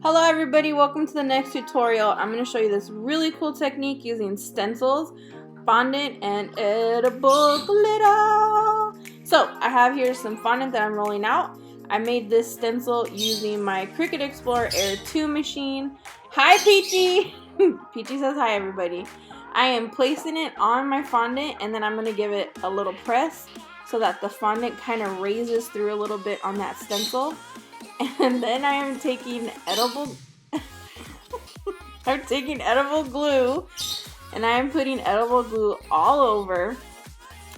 Hello everybody, welcome to the next tutorial. I'm going to show you this really cool technique using stencils, fondant, and edible glitter. So I have here some fondant that I'm rolling out. I made this stencil using my Cricut Explorer Air 2 machine. Hi Peachy! Peachy says hi everybody. I am placing it on my fondant and then I'm going to give it a little press so that the fondant kind of raises through a little bit on that stencil. And then I am taking edible glue and I am putting edible glue all over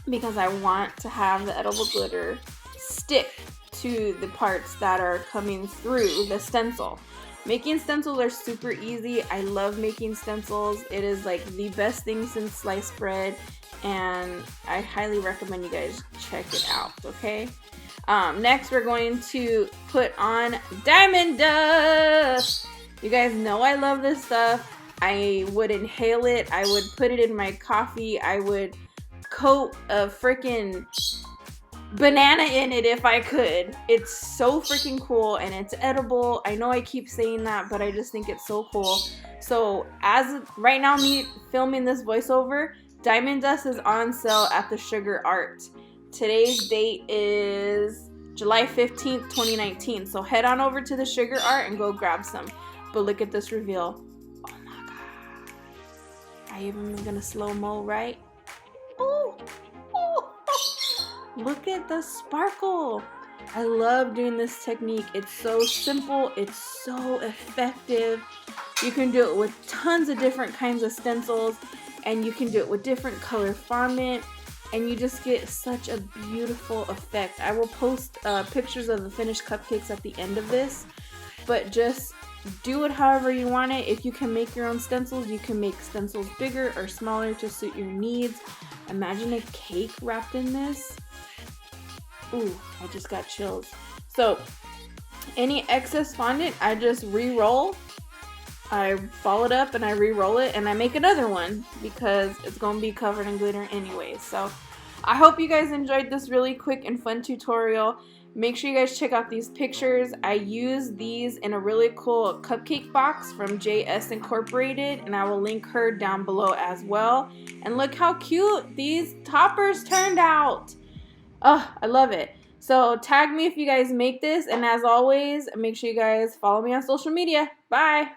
because I want to have the edible glitter stick to the parts that are coming through the stencil. Making stencils are super easy. I love making stencils. It is like the best thing since sliced bread, and I highly recommend you guys check it out, okay? Next, we're going to put on diamond dust. You guys know I love this stuff. I would inhale it. I would put it in my coffee. I would coat a freaking banana in it if I could. It's so freaking cool and it's edible. I know I keep saying that, but I just think it's so cool. So as right now, me filming this voiceover, diamond dust is on sale at the Sugar Art. Today's date is July 15th, 2019. So head on over to the Sugar Art and go grab some. But look at this reveal. Oh my god. I even gonna slow-mo, right? Ooh. Ooh. Look at the sparkle. I love doing this technique. It's so simple. It's so effective. You can do it with tons of different kinds of stencils, and you can do it with different color fondant. And you just get such a beautiful effect. I will post pictures of the finished cupcakes at the end of this, but just do it however you want it. If you can make your own stencils, you can make stencils bigger or smaller to suit your needs. Imagine a cake wrapped in this. Ooh, I just got chills. So any excess fondant, I just re-roll. I ball it up and I re-roll it and I make another one because it's going to be covered in glitter anyway. So I hope you guys enjoyed this really quick and fun tutorial. Make sure you guys check out these pictures. I use these in a really cool cupcake box from JS Incorporated, and I will link her down below as well. And look how cute these toppers turned out. Oh, I love it. So tag me if you guys make this, and as always, make sure you guys follow me on social media. Bye!